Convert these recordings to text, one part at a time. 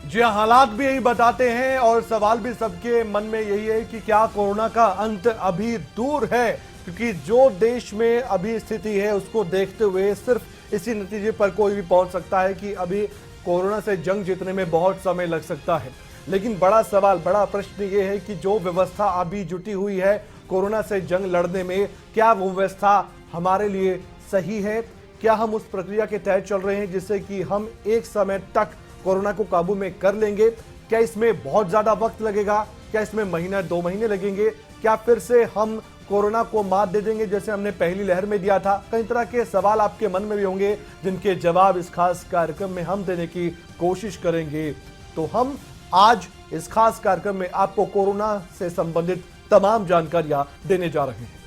जी हाँ, हालात भी यही बताते हैं और सवाल भी सबके मन में यही है कि क्या कोरोना का अंत अभी दूर है, क्योंकि जो देश में अभी स्थिति है उसको देखते हुए सिर्फ इसी नतीजे पर कोई भी पहुंच सकता है कि अभी कोरोना से जंग जीतने में बहुत समय लग सकता है। लेकिन बड़ा सवाल, बड़ा प्रश्न ये है कि जो व्यवस्था अभी जुटी हुई है कोरोना से जंग लड़ने में, क्या वो व्यवस्था हमारे लिए सही है? क्या हम उस प्रक्रिया के तहत चल रहे हैं जिससे कि हम एक समय तक कोरोना को काबू में कर लेंगे? क्या इसमें बहुत ज्यादा वक्त लगेगा? क्या इसमें महीना 2 महीने लगेंगे? क्या फिर से हम कोरोना को मात दे देंगे जैसे हमने पहली लहर में दिया था? कई तरह के सवाल आपके मन में भी होंगे जिनके जवाब इस खास कार्यक्रम में हम देने की कोशिश करेंगे। तो हम आज इस खास कार्यक्रम में आपको कोरोना से संबंधित तमाम जानकारियां देने जा रहे हैं।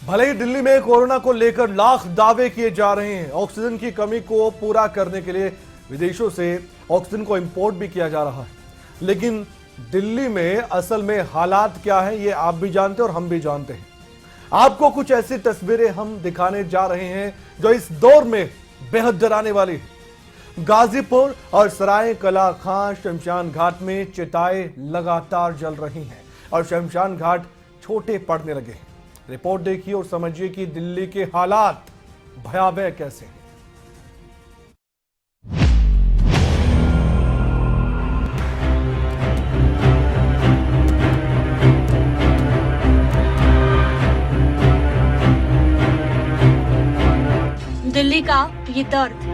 भले ही दिल्ली में कोरोना को लेकर लाख दावे किए जा रहे हैं, ऑक्सीजन की कमी को पूरा करने के लिए विदेशों से ऑक्सीजन को इंपोर्ट भी किया जा रहा है, लेकिन दिल्ली में असल में हालात क्या है ये आप भी जानते हैं और हम भी जानते हैं। आपको कुछ ऐसी तस्वीरें हम दिखाने जा रहे हैं जो इस दौर में बेहद डराने वाली है। गाजीपुर और सराय कला खां शमशान घाट में चिताएं लगातार जल रही हैं और शमशान घाट छोटे पड़ने लगे हैं। रिपोर्ट देखिए और समझिए कि दिल्ली के हालात भयावह कैसे हैं। दिल्ली का ये दर्द,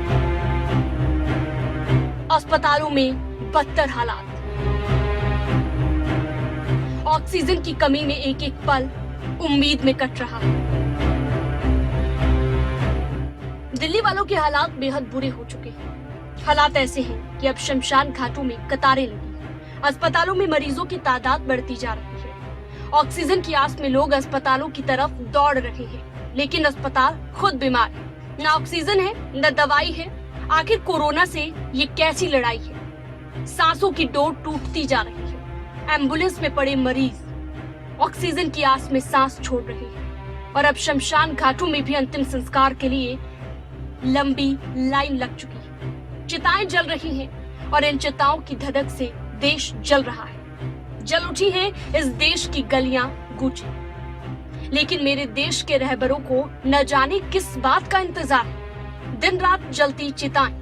अस्पतालों में बदतर हालात, ऑक्सीजन की कमी में एक एक पल उम्मीद में कट रहा। दिल्ली वालों के हालात बेहद बुरे हो चुके हैं। हालात ऐसे हैं कि अब शमशान घाटों में कतारें लगी, अस्पतालों में मरीजों की तादाद बढ़ती जा रही है। ऑक्सीजन की आस में लोग अस्पतालों की तरफ दौड़ रहे हैं, लेकिन अस्पताल खुद बीमार है। न ऑक्सीजन है, न दवाई है। आखिर कोरोना से ये कैसी लड़ाई है? सांसों की डोर टूटती जा रही है। एम्बुलेंस में पड़े मरीज ऑक्सीजन की आस में सांस छोड़ रहे हैं और अब शमशान घाटों में भी अंतिम संस्कार के लिए लंबी लाइन लग चुकी है। चिताएं जल रही हैं और इन चिताओं की धधक से देश जल रहा है। जल उठी हैं इस देश की गलियां गूंजी। लेकिन मेरे देश के रहबरों को न जाने किस बात का इंतजार है। दिन रात जलती चिताएं,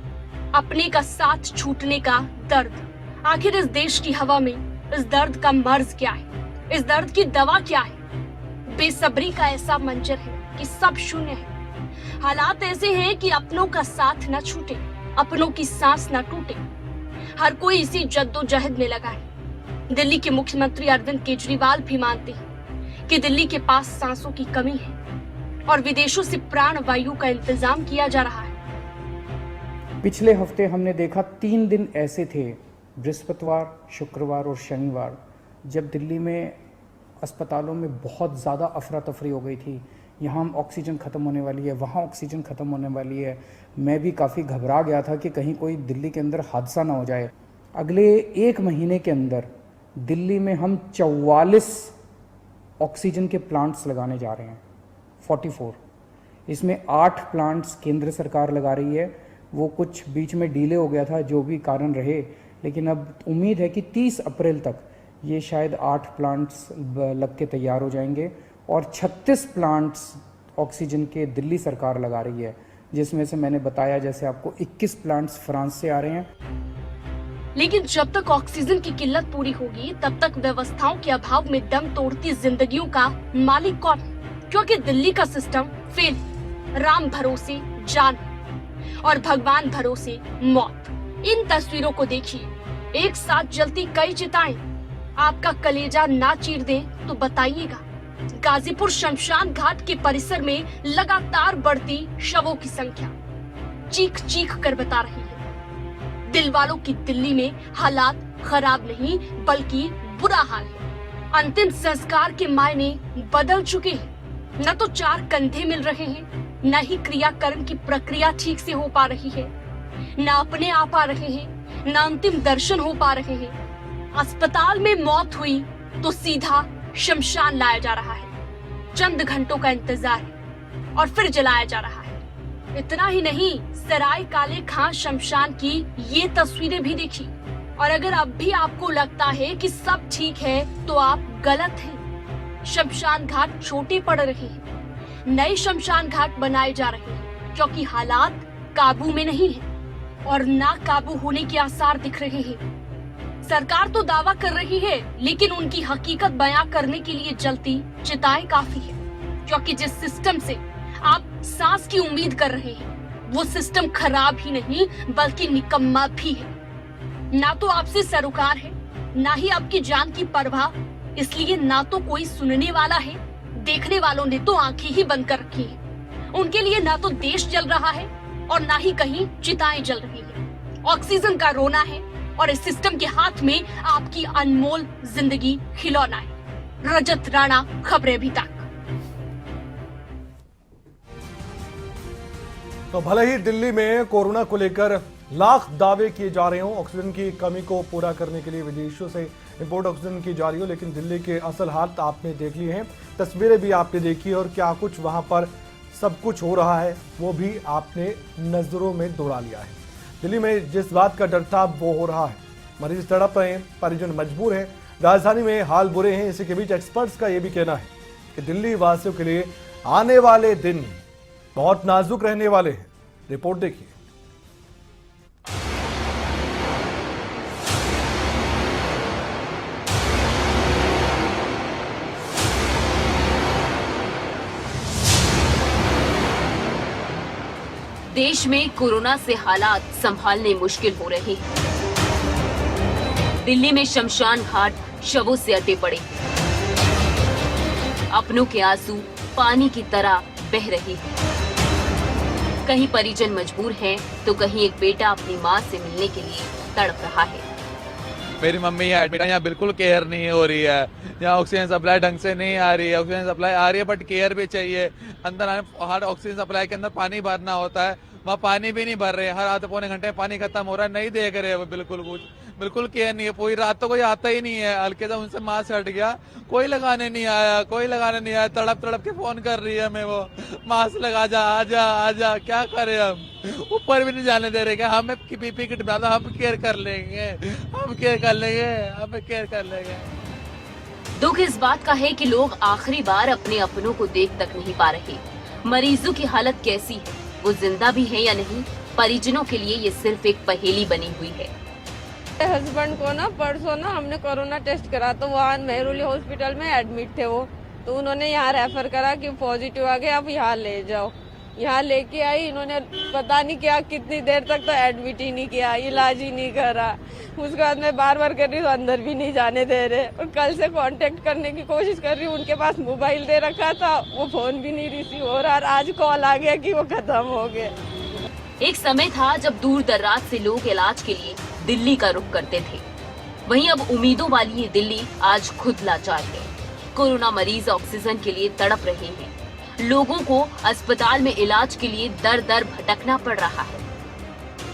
अपने का साथ छूटने का दर्द। आखिर इस देश की हवा में इस दर्द का मर्ज क्या है? इस दर्द की दवा क्या है? बेसब्री का ऐसा मंजर है कि सब शून्य है। हालात ऐसे हैं कि अपनों का साथ न छूटे, अपनों की सांस न टूटे। हर कोई इसी जद्दोजहद में लगा है। दिल्ली के मुख्यमंत्री अरविंद केजरीवाल भी मानते हैं कि दिल्ली के पास सांसों की कमी है और विदेशों से प्राण वायु का इंतजाम किया जा रहा है। पिछले हफ्ते हमने देखा 3 दिन ऐसे थे, बृहस्पतिवार, शुक्रवार और शनिवार, जब दिल्ली में अस्पतालों में बहुत ज़्यादा अफरा तफरी हो गई थी। यहाँ ऑक्सीजन ख़त्म होने वाली है, वहाँ ऑक्सीजन ख़त्म होने वाली है। मैं भी काफ़ी घबरा गया था कि कहीं कोई दिल्ली के अंदर हादसा ना हो जाए। अगले 1 महीने के अंदर दिल्ली में हम 44 ऑक्सीजन के प्लांट्स लगाने जा रहे हैं, 44। इसमें 8 प्लांट्स केंद्र सरकार लगा रही है। वो कुछ बीच में डिले हो गया था, जो भी कारण रहे, लेकिन अब उम्मीद है कि 30 अप्रैल तक ये शायद 8 प्लांट्स लग के तैयार हो जाएंगे और 36 प्लांट्स ऑक्सीजन के दिल्ली सरकार लगा रही है, जिसमें से मैंने बताया जैसे आपको 21 प्लांट्स फ्रांस से आ रहे हैं। लेकिन जब तक ऑक्सीजन की किल्लत पूरी होगी तब तक व्यवस्थाओं के अभाव में दम तोड़ती जिंदगियों का मालिक कौन? क्योंकि दिल्ली का सिस्टम फेल। राम भरोसे जान और भगवान भरोसे मौत। इन तस्वीरों को देखिए, एक साथ जलती कई चिताएं। आपका कलेजा ना चीर दे तो बताइएगा। गाजीपुर शमशान घाट के परिसर में लगातार बढ़ती शवों की संख्या चीख चीख कर बता रही है। दिल वालों की दिल्ली में हालात खराब नहीं बल्कि बुरा हाल है। अंतिम संस्कार के मायने बदल चुके हैं। न तो 4 कंधे मिल रहे हैं, न ही क्रियाकरण की प्रक्रिया ठीक से हो पा रही है, न अपने आप आ रहे हैं, न अंतिम दर्शन हो पा रहे हैं। अस्पताल में मौत हुई तो सीधा शमशान लाया जा रहा है। चंद घंटों का इंतजार है और फिर जलाया जा रहा है। इतना ही नहीं, सराय काले खां शमशान की ये तस्वीरें भी देखी। और अगर अब भी आपको लगता है कि सब ठीक है तो आप गलत हैं। शमशान घाट छोटे पड़ रहे हैं, नए शमशान घाट बनाए जा रहे हैं क्योंकि हालात काबू में नहीं है और ना काबू होने के आसार दिख रहे हैं। सरकार तो दावा कर रही है, लेकिन उनकी हकीकत बयां करने के लिए जलती चिताएं काफी है, क्योंकि जिस सिस्टम से आप सांस की उम्मीद कर रहे हैं वो सिस्टम खराब ही नहीं बल्कि निकम्मा भी है। ना तो आपसे सरोकार है, ना ही आपकी जान की परवाह, इसलिए ना तो कोई सुनने वाला है, देखने वालों ने तो आंखें ही बंद कर रखी है। उनके लिए ना तो देश जल रहा है और ना ही कहीं चिताएं जल रही है। ऑक्सीजन का रोना है और इस सिस्टम के हाथ में आपकी अनमोल जिंदगी खिलौना है। रजत राणा, खबरें अभी तक। तो भले ही दिल्ली में कोरोना को लेकर लाख दावे किए जा रहे हों, ऑक्सीजन की कमी को पूरा करने के लिए विदेशों से इंपोर्ट ऑक्सीजन की जा रही हो, लेकिन दिल्ली के असल हालात आपने देख लिए हैं, तस्वीरें भी आपने देखी और क्या कुछ वहां पर सब कुछ हो रहा है वो भी आपने नजरों में दौड़ा लिया है। दिल्ली में जिस बात का डर था वो हो रहा है। मरीज तड़प रहे हैं, परिजन मजबूर हैं, राजधानी में हाल बुरे हैं। इसी के बीच एक्सपर्ट्स का ये भी कहना है कि दिल्ली वासियों के लिए आने वाले दिन बहुत नाजुक रहने वाले हैं। रिपोर्ट देखिए। देश में कोरोना से हालात संभालने मुश्किल हो रहे हैं। दिल्ली में शमशान घाट शवों से अटे पड़े। अपनों के आंसू पानी की तरह बह रहे हैं। कहीं परिजन मजबूर हैं, तो कहीं एक बेटा अपनी मां से मिलने के लिए तड़प रहा है। मेरी मम्मी एडमिट है, यहाँ बिल्कुल केयर नहीं हो रही है। यहाँ ऑक्सीजन सप्लाई ढंग से नहीं आ रही है। ऑक्सीजन सप्लाई आ रही है बट केयर भी चाहिए। अंदर आने हर ऑक्सीजन सप्लाई के अंदर पानी भरना होता है, वहाँ पानी भी नहीं भर रहे। हर आधे पौने घंटे में पानी खत्म हो रहा है, नहीं देख रहे वो बिल्कुल कुछ, बिल्कुल केयर नहीं है। पूरी रात तो कोई आता ही नहीं है। हल्के से उनसे मास्क हट गया, कोई लगाने नहीं आया, कोई लगाने नहीं आया। तड़प तड़प के फोन कर रही है मैं, वो मास्क लगा जा, आजा आजा। क्या करें हम, ऊपर भी नहीं जाने दे रहे। क्या हमें पीपी किट बना दो, हम केयर कर लेंगे, हम केयर कर लेंगे, हम केयर कर लेंगे। दुख इस बात का है कि लोग आखिरी बार अपने अपनों को देख तक नहीं पा रहे। मरीजों की हालत कैसी है, वो जिंदा भी है या नहीं, परिजनों के लिए ये सिर्फ एक पहेली बनी हुई है। हस्बैंड को ना परसों ना हमने कोरोना टेस्ट करा तो वहाँ मेहरुली हॉस्पिटल में एडमिट थे वो, तो उन्होंने यहाँ रेफर करा कि पॉजिटिव आ गया, आप यहाँ ले जाओ। यहाँ लेके आई, इन्होंने पता नहीं क्या कितनी देर तक तो एडमिट ही नहीं किया, इलाज ही नहीं करा। उसके बाद मैं बार बार कर रही हूँ, अंदर भी नहीं जाने दे रहे। और कल से कांटेक्ट करने की कोशिश कर रही हूँ, उनके पास मोबाइल दे रखा था, वो फोन भी नहीं रिसीव हो रहा। आज कॉल आ गया कि वो खत्म हो गए। एक समय था जब दूर दराज से लोग इलाज के लिए दिल्ली का रुख करते थे, वहीं अब उम्मीदों वाली ये दिल्ली आज खुद लाचार है। कोरोना मरीज ऑक्सीजन के लिए तड़प रहे हैं। लोगों को अस्पताल में इलाज के लिए दर दर भटकना पड़ रहा है।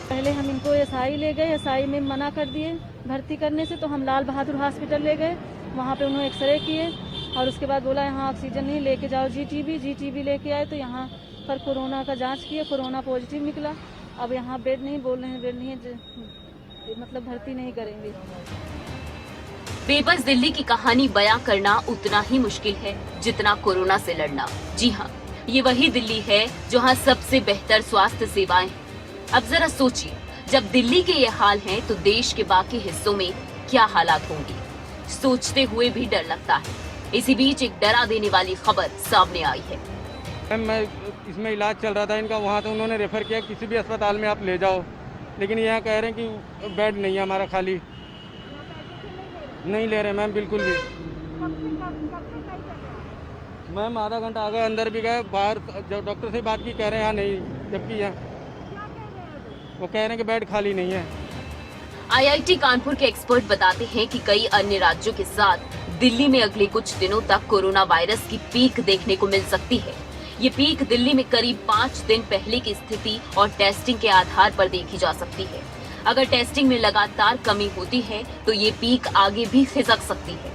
पहले हम इनको एसआई ले गए, एसआई में मना कर दिए भर्ती करने से, तो हम लाल बहादुर हॉस्पिटल ले गए। वहाँ पे उन्होंने एक्सरे किए और उसके बाद बोला यहाँ ऑक्सीजन नहीं, लेके जाओ जीटीबी लेके आए, तो यहाँ पर कोरोना का जांच किया, कोरोना पॉजिटिव निकला। अब यहाँ बेड नहीं, बोल रहे हैं बेड नहीं है, मतलब भर्ती नहीं करेंगे। बेबस दिल्ली की कहानी बयां करना उतना ही मुश्किल है जितना कोरोना से लड़ना। जी हाँ, ये वही दिल्ली है जहाँ सबसे बेहतर स्वास्थ्य सेवाएं हैं। अब जरा सोचिए, जब दिल्ली के ये हाल हैं, तो देश के बाकी हिस्सों में क्या हालात होंगे। सोचते हुए भी डर लगता है। इसी बीच एक डरा देने वाली खबर सामने आई है। मैं इसमें इलाज चल रहा था इनका, वहाँ तो उन्होंने रेफर किया किसी भी अस्पताल में आप ले जाओ, लेकिन यहाँ कह रहे हैं कि बेड नहीं है हमारा, खाली नहीं ले रहे मैम बिल्कुल भी। मैम आधा घंटा आ गए, अंदर भी गए, बाहर जब डॉक्टर से बात की कह रहे हैं यहाँ नहीं, जबकि यहाँ वो कह रहे हैं कि बेड खाली नहीं है। आईआईटी कानपुर के एक्सपर्ट बताते हैं कि कई अन्य राज्यों के साथ दिल्ली में अगले कुछ दिनों तक कोरोना वायरस की पीक देखने को मिल सकती है। ये पीक दिल्ली में करीब 5 दिन पहले की स्थिति और टेस्टिंग के आधार पर देखी जा सकती है। अगर टेस्टिंग में लगातार कमी होती है तो ये पीक आगे भी खिसक सकती है।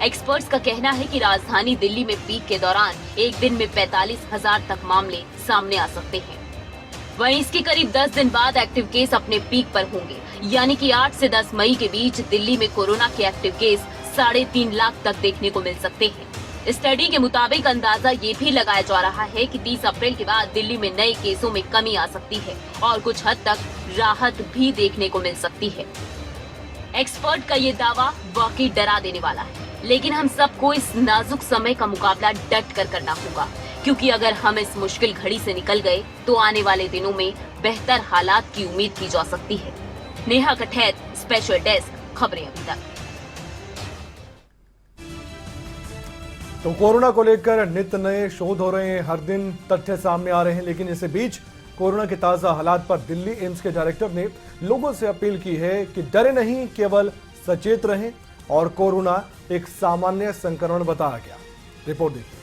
एक्सपर्ट्स का कहना है कि राजधानी दिल्ली में पीक के दौरान एक दिन में 45,000 तक मामले सामने आ सकते हैं। वहीं इसके करीब 10 दिन बाद एक्टिव केस अपने पीक पर होंगे, यानी कि 8 से 10 मई के बीच दिल्ली में कोरोना के एक्टिव केस 3.5 लाख तक देखने को मिल सकते हैं। स्टडी के मुताबिक अंदाजा ये भी लगाया जा रहा है कि 30 अप्रैल के बाद दिल्ली में नए केसों में कमी आ सकती है और कुछ हद तक राहत भी देखने को मिल सकती है। एक्सपर्ट का ये दावा वाकई डरा देने वाला है, लेकिन हम सबको इस नाजुक समय का मुकाबला डट कर करना होगा, क्योंकि अगर हम इस मुश्किल घड़ी से निकल गए तो आने वाले दिनों में बेहतर हालात की उम्मीद की जा सकती है। नेहा कठैत, स्पेशल डेस्क, खबरें अभी तक। तो कोरोना को लेकर नित्य नए शोध हो रहे हैं, हर दिन तथ्य सामने आ रहे हैं, लेकिन इसी बीच कोरोना के ताजा हालात पर दिल्ली एम्स के डायरेक्टर ने लोगों से अपील की है कि डरे नहीं, केवल सचेत रहें और कोरोना एक सामान्य संक्रमण बताया गया। रिपोर्ट देखिए।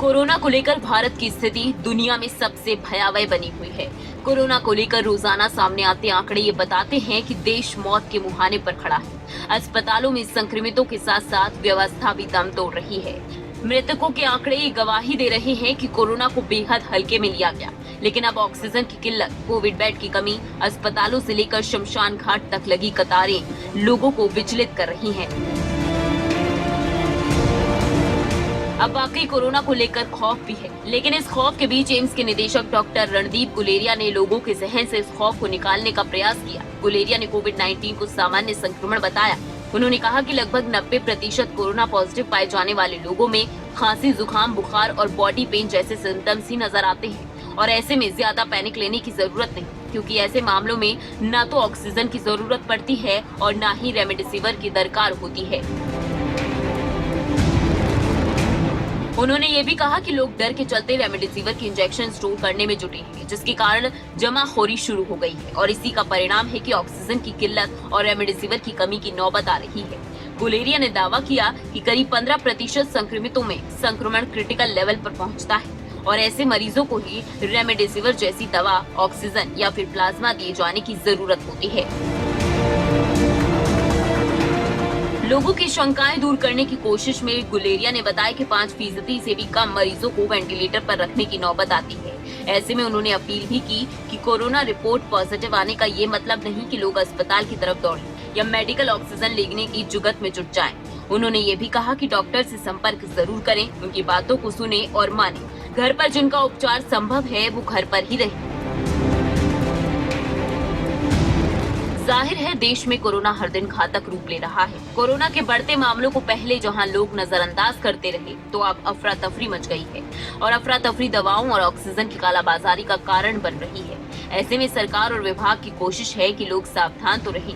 कोरोना को लेकर भारत की स्थिति दुनिया में सबसे भयावह बनी हुई है। कोरोना को लेकर रोजाना सामने आते आंकड़े ये बताते हैं कि देश मौत के मुहाने पर खड़ा है। अस्पतालों में संक्रमितों के साथ साथ व्यवस्था भी दम तोड़ रही है। मृतकों के आंकड़े ये गवाही दे रहे हैं कि कोरोना को बेहद हल्के में लिया गया, लेकिन अब ऑक्सीजन की किल्लत, कोविड बेड की कमी, अस्पतालों से लेकर शमशान घाट तक लगी कतारें लोगों को विचलित कर रही हैं। अब वाकई कोरोना को लेकर खौफ भी है, लेकिन इस खौफ के बीच एम्स के निदेशक डॉक्टर रणदीप गुलेरिया ने लोगों के जहन से इस खौफ को निकालने का प्रयास किया। गुलेरिया ने कोविड-19 को सामान्य संक्रमण बताया। उन्होंने कहा कि लगभग 90% कोरोना पॉजिटिव पाए जाने वाले लोगों में खांसी, जुकाम, बुखार और बॉडी पेन जैसे सिम्टम्स ही नजर आते हैं और ऐसे में ज्यादा पैनिक लेने की जरूरत नहीं, क्योंकि ऐसे मामलों में न तो ऑक्सीजन की जरूरत पड़ती है और न ही रेमडेसिविर की दरकार होती है। उन्होंने ये भी कहा कि लोग डर के चलते रेमडेसिविर की इंजेक्शन स्टोर करने में जुटे हैं, जिसके कारण जमाखोरी शुरू हो गई है और इसी का परिणाम है कि ऑक्सीजन की किल्लत और रेमडेसिविर की कमी की नौबत आ रही है। गुलेरिया ने दावा किया कि करीब 15% संक्रमितों में संक्रमण क्रिटिकल लेवल पर पहुंचता है और ऐसे मरीजों को ही रेमडेसिविर जैसी दवा, ऑक्सीजन या फिर प्लाज्मा दिए जाने की जरूरत होती है। लोगों की शंकाएं दूर करने की कोशिश में गुलेरिया ने बताया कि 5% से भी कम मरीजों को वेंटिलेटर पर रखने की नौबत आती है। ऐसे में उन्होंने अपील भी की कि कोरोना रिपोर्ट पॉजिटिव आने का ये मतलब नहीं कि लोग अस्पताल की तरफ दौड़ें या मेडिकल ऑक्सीजन लेने की जुगत में जुट जाएं। उन्होंने ये भी कहा कि डॉक्टर से संपर्क जरूर करें, उनकी बातों को सुने और माने। घर पर जिनका उपचार संभव है वो घर पर ही रहें। जाहिर है देश में कोरोना हर दिन घातक रूप ले रहा है। कोरोना के बढ़ते मामलों को पहले जहां लोग नजरअंदाज करते रहे, तो अब अफरा तफरी मच गई है और अफरा तफरी दवाओं और ऑक्सीजन की कालाबाजारी का कारण बन रही है। ऐसे में सरकार और विभाग की कोशिश है कि लोग सावधान तो रहें,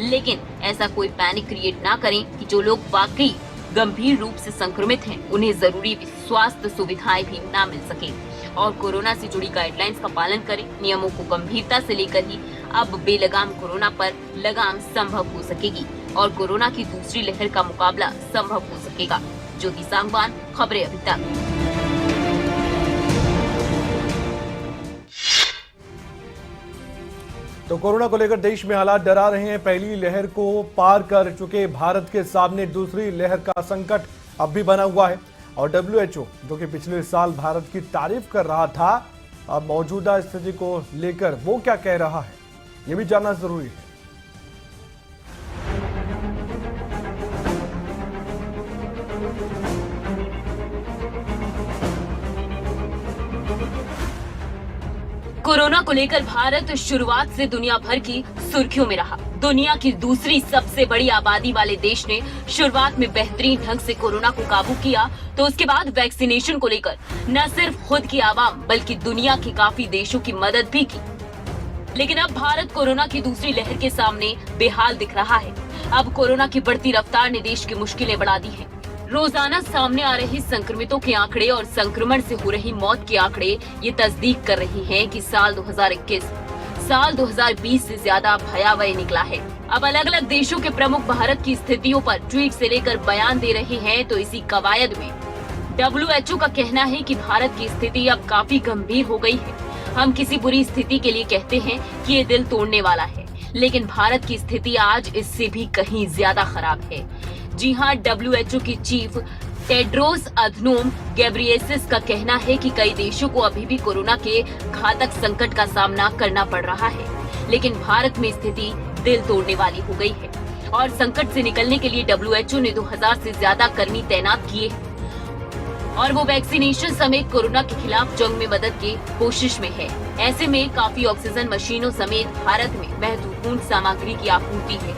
लेकिन ऐसा कोई पैनिक क्रिएट ना करें कि जो लोग वाकई गंभीर रूप से संक्रमित हैं उन्हें जरूरी स्वास्थ्य सुविधाएं भी ना मिल सके। और कोरोना से जुड़ी गाइडलाइंस का पालन करें। नियमों को गंभीरता से लेकर ही अब बेलगाम कोरोना पर लगाम संभव हो सकेगी और कोरोना की दूसरी लहर का मुकाबला संभव हो सकेगा। ज्योति सांगवान, खबरें अभी तक। तो कोरोना को लेकर देश में हालात डरा रहे हैं। पहली लहर को पार कर चुके भारत के सामने दूसरी लहर का संकट अब भी बना हुआ है और WHO जो कि पिछले साल भारत की तारीफ कर रहा था, अब मौजूदा स्थिति को लेकर वो क्या कह रहा है, ये भी जानना जरूरी है। कोरोना को लेकर भारत शुरुआत से दुनिया भर की सुर्खियों में रहा। दुनिया की दूसरी सबसे बड़ी आबादी वाले देश ने शुरुआत में बेहतरीन ढंग से कोरोना को काबू किया, तो उसके बाद वैक्सीनेशन को लेकर न सिर्फ खुद की आवाम बल्कि दुनिया के काफी देशों की मदद भी की। लेकिन अब भारत कोरोना की दूसरी लहर के सामने बेहाल दिख रहा है। अब कोरोना की बढ़ती रफ्तार ने देश की मुश्किलें बढ़ा दी हैं। रोजाना सामने आ रहे संक्रमितों के आंकड़े और संक्रमण से हो रही मौत के आंकड़े ये तस्दीक कर रही हैं कि साल 2021 साल 2020 से ज्यादा भयावह निकला है। अब अलग अलग देशों के प्रमुख भारत की स्थितियों पर ट्वीट से लेकर बयान दे रहे हैं, तो इसी कवायद में WHO का कहना है कि भारत की स्थिति अब काफी गंभीर हो गई है। हम किसी बुरी स्थिति के लिए कहते हैं कि ये दिल तोड़ने वाला है, लेकिन भारत की स्थिति आज इससे भी कहीं ज्यादा खराब है। जी हाँ, WHO की चीफ टेड्रोस अधनोम गेब्रियेसस का कहना है कि कई देशों को अभी भी कोरोना के घातक संकट का सामना करना पड़ रहा है, लेकिन भारत में स्थिति दिल तोड़ने वाली हो गई है और संकट से निकलने के लिए WHO ने 2000 से ज्यादा कर्मी तैनात किए हैं और वो वैक्सीनेशन समेत कोरोना के खिलाफ जंग में मदद की कोशिश में है। ऐसे में काफी ऑक्सीजन मशीनों समेत भारत में महत्वपूर्ण सामग्री की आपूर्ति है।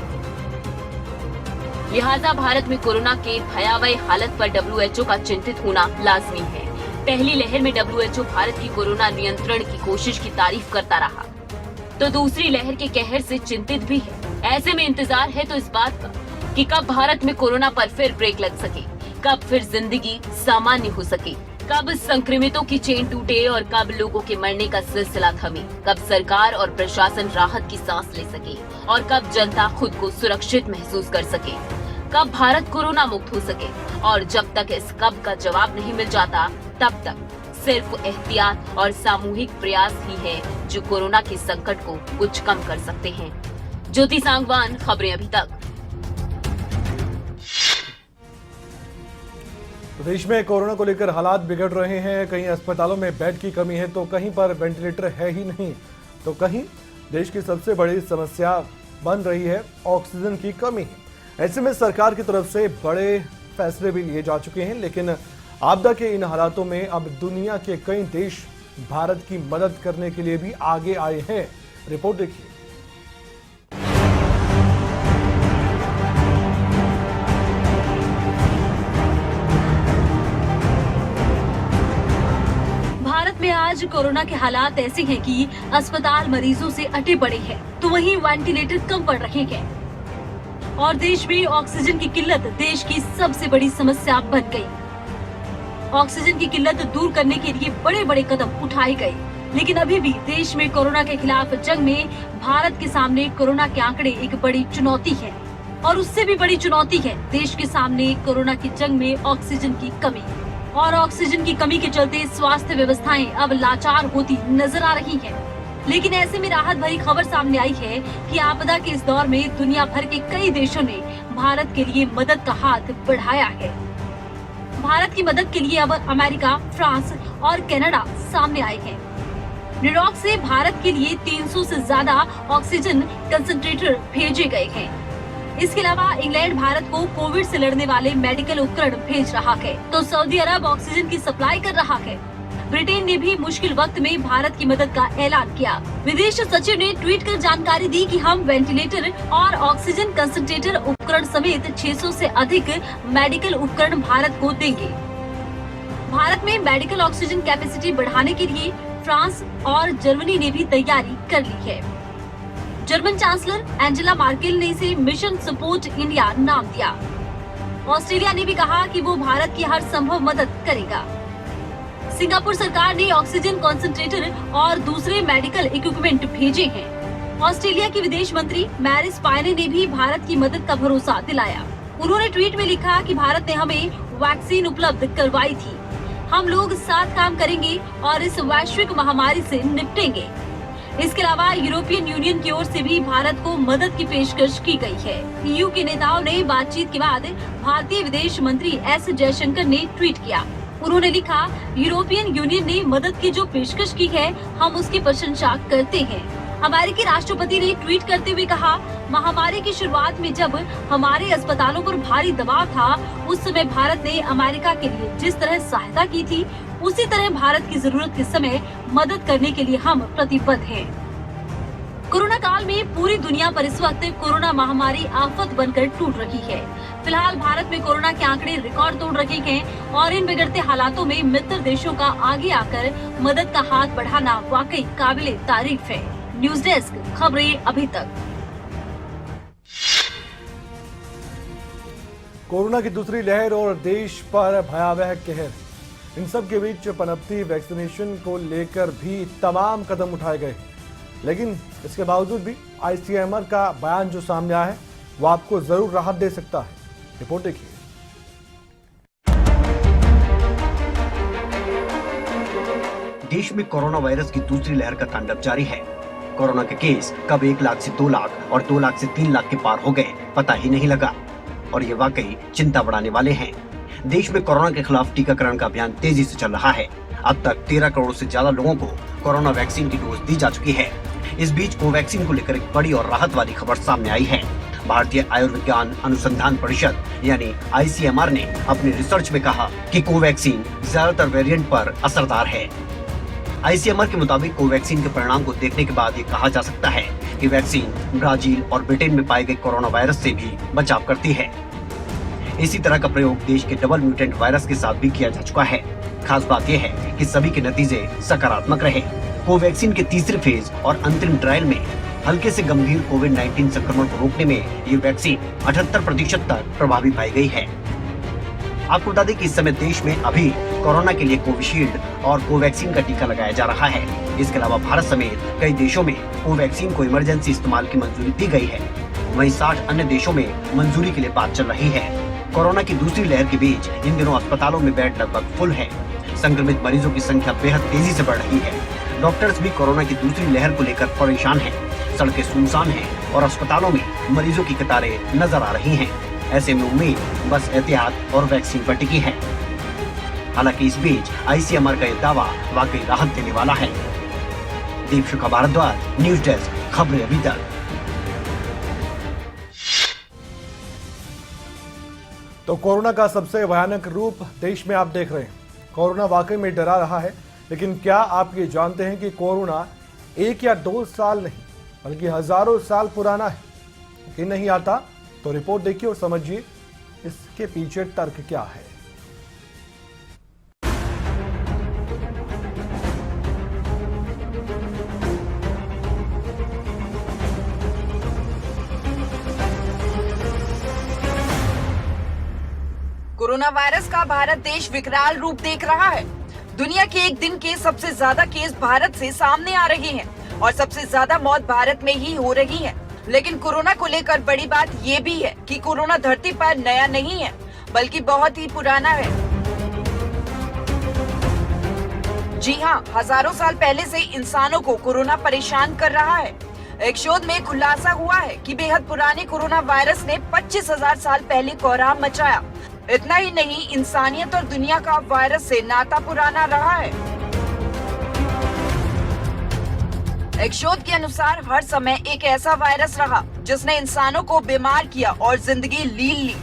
लिहाजा भारत में कोरोना के भयावह हालत पर WHO का चिंतित होना लाजमी है। पहली लहर में WHO भारत की कोरोना नियंत्रण की कोशिश की तारीफ करता रहा, तो दूसरी लहर के कहर से चिंतित भी है। ऐसे में इंतजार है तो इस बात का कि कब भारत में कोरोना पर फिर ब्रेक लग सके, कब फिर जिंदगी सामान्य हो सके, कब संक्रमितों की चेन टूटे और कब लोगों के मरने का सिलसिला थमे, कब सरकार और प्रशासन राहत की सांस ले सके और कब जनता खुद को सुरक्षित महसूस कर सके, कब भारत कोरोना मुक्त हो सके। और जब तक इस कब का जवाब नहीं मिल जाता, तब तक सिर्फ एहतियात और सामूहिक प्रयास ही है जो कोरोना के संकट को कुछ कम कर सकते हैं। ज्योति सांगवान, खबरें अभी तक। देश में कोरोना को लेकर हालात बिगड़ रहे हैं। कहीं अस्पतालों में बेड की कमी है तो कहीं पर वेंटिलेटर है ही नहीं, तो कहीं देश की सबसे बड़ी समस्या बन रही है ऑक्सीजन की कमी। ऐसे में सरकार की तरफ से बड़े फैसले भी लिए जा चुके हैं, लेकिन आपदा के इन हालातों में अब दुनिया के कई देश भारत की मदद करने के लिए भी आगे आए हैं। रिपोर्ट देखिए। भारत में आज कोरोना के हालात ऐसे हैं कि अस्पताल मरीजों से अटे पड़े हैं, तो वहीं वेंटिलेटर कम पड़ रहे हैं और देश में ऑक्सीजन की किल्लत देश की सबसे बड़ी समस्या बन गई। ऑक्सीजन की किल्लत दूर करने के लिए बड़े बड़े कदम उठाए गए, लेकिन अभी भी देश में कोरोना के खिलाफ जंग में भारत के सामने कोरोना के आंकड़े एक बड़ी चुनौती है और उससे भी बड़ी चुनौती है देश के सामने कोरोना की जंग में ऑक्सीजन की कमी। और ऑक्सीजन की कमी के चलते स्वास्थ्य व्यवस्थाएं अब लाचार होती नजर आ रही हैं। लेकिन ऐसे में राहत भरी खबर सामने आई है कि आपदा के इस दौर में दुनिया भर के कई देशों ने भारत के लिए मदद का हाथ बढ़ाया है। भारत की मदद के लिए अब अमेरिका, फ्रांस और कनाडा सामने आए हैं। न्यूयॉर्क से भारत के लिए 300 से ज्यादा ऑक्सीजन कंसंट्रेटर भेजे गए हैं। इसके अलावा इंग्लैंड भारत को कोविड से लड़ने वाले मेडिकल उपकरण भेज रहा है, तो सऊदी अरब ऑक्सीजन की सप्लाई कर रहा है। ब्रिटेन ने भी मुश्किल वक्त में भारत की मदद का ऐलान किया। विदेश सचिव ने ट्वीट कर जानकारी दी कि हम वेंटिलेटर और ऑक्सीजन कंसंट्रेटर उपकरण समेत 600 से अधिक मेडिकल उपकरण भारत को देंगे। भारत में मेडिकल ऑक्सीजन कैपेसिटी बढ़ाने के लिए फ्रांस और जर्मनी ने भी तैयारी कर ली है। जर्मन चांसलर एंजेला मार्केल ने इसे मिशन सपोर्ट इंडिया नाम दिया। ऑस्ट्रेलिया ने भी कहा कि वो भारत की हर संभव मदद करेगा। सिंगापुर सरकार ने ऑक्सीजन कंसंट्रेटर और दूसरे मेडिकल इक्विपमेंट भेजे हैं। ऑस्ट्रेलिया की विदेश मंत्री मैरिस पायने ने भी भारत की मदद का भरोसा दिलाया। उन्होंने ट्वीट में लिखा कि भारत ने हमें वैक्सीन उपलब्ध करवाई थी। हम लोग साथ काम करेंगे और इस वैश्विक महामारी से निपटेंगे। इसके अलावा यूरोपियन यूनियन की ओर से भी भारत को मदद की पेशकश की गई है। ईयू के नेताओं ने बातचीत के बाद भारतीय विदेश मंत्री एस जयशंकर ने ट्वीट किया। उन्होंने लिखा, यूरोपियन यूनियन ने मदद की जो पेशकश की है, हम उसकी प्रशंसा करते हैं। अमेरिकी राष्ट्रपति ने ट्वीट करते हुए कहा, महामारी की शुरुआत में जब हमारे अस्पतालों पर भारी दबाव था, उस समय भारत ने अमेरिका के लिए जिस तरह सहायता की थी, उसी तरह भारत की जरूरत के समय मदद करने के लिए हम प्रतिबद्ध हैं। कोरोना काल में पूरी दुनिया पर इस वक्त कोरोना महामारी आफत बनकर टूट रही है। फिलहाल भारत में कोरोना के आंकड़े रिकॉर्ड तोड़ रहे हैं और इन बिगड़ते हालातों में मित्र देशों का आगे आकर मदद का हाथ बढ़ाना वाकई काबिले तारीफ है। न्यूज डेस्क, खबरें अभी तक। कोरोना की दूसरी लहर और देश पर भयावह कहर, इन सब के बीच पनपती वैक्सीनेशन को लेकर भी तमाम कदम उठाए गए। लेकिन इसके बावजूद भी आईसीएमआर का बयान जो सामने आया है वो आपको जरूर राहत दे सकता है। रिपोर्ट देखिए। देश में कोरोना वायरस की दूसरी लहर का तांडव जारी है। कोरोना के केस कब 1 लाख से 2 लाख और 2 लाख से 3 लाख के पार हो गए, पता ही नहीं लगा। और ये वाकई चिंता बढ़ाने वाले हैं। देश में कोरोना के खिलाफ टीकाकरण का अभियान तेजी से चल रहा है। अब तक 13 करोड़ से ज्यादा लोगों को कोरोना वैक्सीन की डोज दी जा चुकी है। इस बीच कोवैक्सीन को लेकर एक बड़ी और राहत वाली खबर सामने आई है। भारतीय आयुर्विज्ञान अनुसंधान परिषद यानी आईसीएमआर ने अपने रिसर्च में कहा कि कोवैक्सीन ज्यादातर वेरिएंट पर असरदार है। आईसीएमआर के मुताबिक कोवैक्सीन के परिणाम को देखने के बाद ये कहा जा सकता है कि वैक्सीन ब्राजील और ब्रिटेन में पाए गए कोरोना वायरस से भी बचाव करती है। इसी तरह का प्रयोग देश के डबल म्यूटेंट वायरस के साथ भी किया जा चुका है। खास बात यह है कि सभी के नतीजे सकारात्मक रहे। कोवैक्सीन के तीसरे फेज और अंतरिम ट्रायल में हल्के से गंभीर कोविड-19 संक्रमण को रोकने में ये वैक्सीन 78% तक प्रभावी पाई गई है। आपको बता दें कि इस समय देश में अभी कोरोना के लिए कोविशील्ड और कोवैक्सीन का टीका लगाया जा रहा है। इसके अलावा भारत समेत कई देशों में कोवैक्सीन को इमरजेंसी इस्तेमाल की मंजूरी दी गई है। वहीं 60 अन्य देशों में मंजूरी के लिए बात चल रही है। कोरोना की दूसरी लहर के बीच इन दिनों अस्पतालों में बेड लगभग फुल है। संक्रमित मरीजों की संख्या बेहद तेजी से बढ़ रही है। डॉक्टर्स भी कोरोना की दूसरी लहर को लेकर परेशान हैं। सड़कें सुनसान हैं और अस्पतालों में मरीजों की कतारें नजर आ रही हैं। ऐसे में उम्मीद बस एहतियात और वैक्सीन पर टिकी है। हालांकि इस बीच आईसीएमआर का यह दावा वाकई राहत देने वाला है। दीपशिखा भारद्वाज, न्यूज डेस्क, खबरें अभी तक। तो कोरोना का सबसे भयानक रूप देश में आप देख रहे हैं। कोरोना वाकई में डरा रहा है, लेकिन क्या आप ये जानते हैं कि कोरोना 1 या 2 साल नहीं बल्कि हजारों साल पुराना है? यकीन नहीं आता तो रिपोर्ट देखिए और समझिए इसके पीछे तर्क क्या है। कोरोना वायरस का भारत देश विकराल रूप देख रहा है। दुनिया के एक दिन के सबसे ज्यादा केस भारत से सामने आ रहे हैं और सबसे ज्यादा मौत भारत में ही हो रही है। लेकिन कोरोना को लेकर बड़ी बात ये भी है कि कोरोना धरती पर नया नहीं है बल्कि बहुत ही पुराना है। जी हाँ, हजारों साल पहले से इंसानों को कोरोना परेशान कर रहा है। एक शोध में खुलासा हुआ है कि बेहद पुराने कोरोना वायरस ने 25,000 साल पहले कोहराम मचाया। इतना ही नहीं, इंसानियत और दुनिया का वायरस से नाता पुराना रहा है। एक शोध के अनुसार हर समय एक ऐसा वायरस रहा जिसने इंसानों को बीमार किया और जिंदगी लील ली।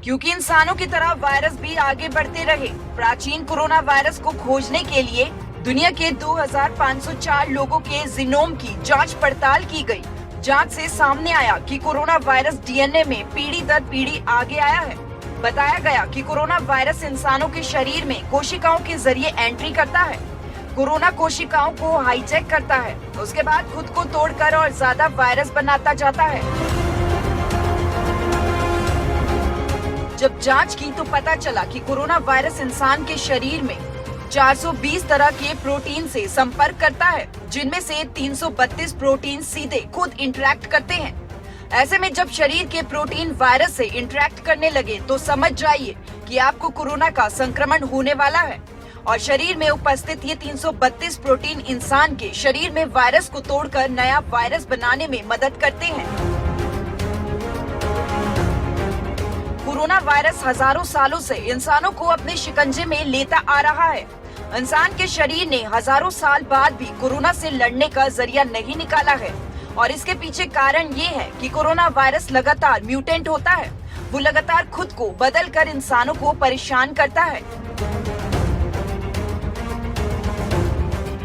क्योंकि इंसानों की तरह वायरस भी आगे बढ़ते रहे। प्राचीन कोरोना वायरस को खोजने के लिए दुनिया के 2504 लोगों के जीनोम की जांच पड़ताल की गई। जांच से सामने आया कि कोरोना वायरस डीएनए में पीढ़ी दर पीढ़ी आगे आया है। बताया गया कि कोरोना वायरस इंसानों के शरीर में कोशिकाओं के जरिए एंट्री करता है। कोरोना कोशिकाओं को हाईजैक करता है, उसके बाद खुद को तोड़कर और ज्यादा वायरस बनाता जाता है। जब जांच की तो पता चला कि कोरोना वायरस इंसान के शरीर में 420 तरह के प्रोटीन से संपर्क करता है, जिनमें से 332 प्रोटीन सीधे खुद इंटरैक्ट करते हैं। ऐसे में जब शरीर के प्रोटीन वायरस से इंटरैक्ट करने लगे तो समझ जाइए कि आपको कोरोना का संक्रमण होने वाला है। और शरीर में उपस्थित ये 332 प्रोटीन इंसान के शरीर में वायरस को तोड़कर नया वायरस बनाने में मदद करते हैं। कोरोना वायरस हजारों सालों से इंसानों को अपने शिकंजे में लेता आ रहा है। इंसान के शरीर ने हजारों साल बाद भी कोरोना से लड़ने का जरिया नहीं निकाला है। और इसके पीछे कारण ये है कि कोरोना वायरस लगातार म्यूटेंट होता है। वो लगातार खुद को बदल कर इंसानों को परेशान करता है।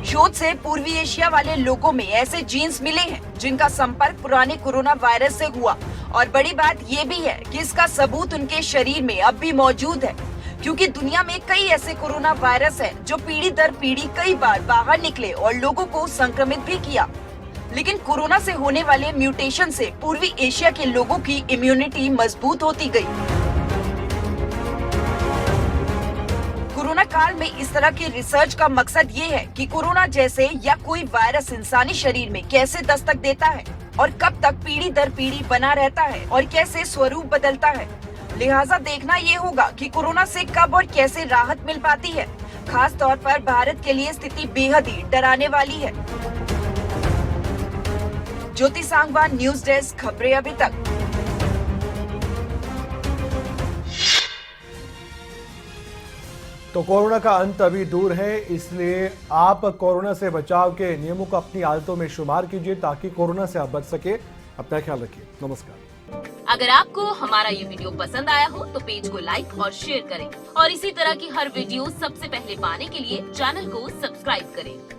शोध से पूर्वी एशिया वाले लोगों में ऐसे जीन्स मिले हैं जिनका संपर्क पुराने कोरोना वायरस से हुआ। और बड़ी बात ये भी है कि इसका सबूत उनके शरीर में अब भी मौजूद है, क्योंकि दुनिया में कई ऐसे कोरोना वायरस हैं जो पीढ़ी दर पीढ़ी कई बार बाहर निकले और लोगों को संक्रमित भी किया। लेकिन कोरोना से होने वाले म्यूटेशन से पूर्वी एशिया के लोगों की इम्यूनिटी मजबूत होती गई। कोरोना काल में इस तरह के रिसर्च का मकसद ये है कि कोरोना जैसे या कोई वायरस इंसानी शरीर में कैसे दस्तक देता है और कब तक पीढ़ी दर पीढ़ी बना रहता है और कैसे स्वरूप बदलता है। लिहाजा देखना ये होगा कि कोरोना से कब और कैसे राहत मिल पाती है। खास तौर पर भारत के लिए स्थिति बेहद ही डराने वाली है। ज्योति सांगवान, न्यूज डेस्क, खबरें अभी तक। तो कोरोना का अंत अभी दूर है, इसलिए आप कोरोना से बचाव के नियमों को अपनी आदतों में शुमार कीजिए ताकि कोरोना से आप बच सके। अपना ख्याल रखिए। नमस्कार। अगर आपको हमारा ये वीडियो पसंद आया हो तो पेज को लाइक और शेयर करें और इसी तरह की हर वीडियो सबसे पहले पाने के लिए चैनल को सब्सक्राइब करें।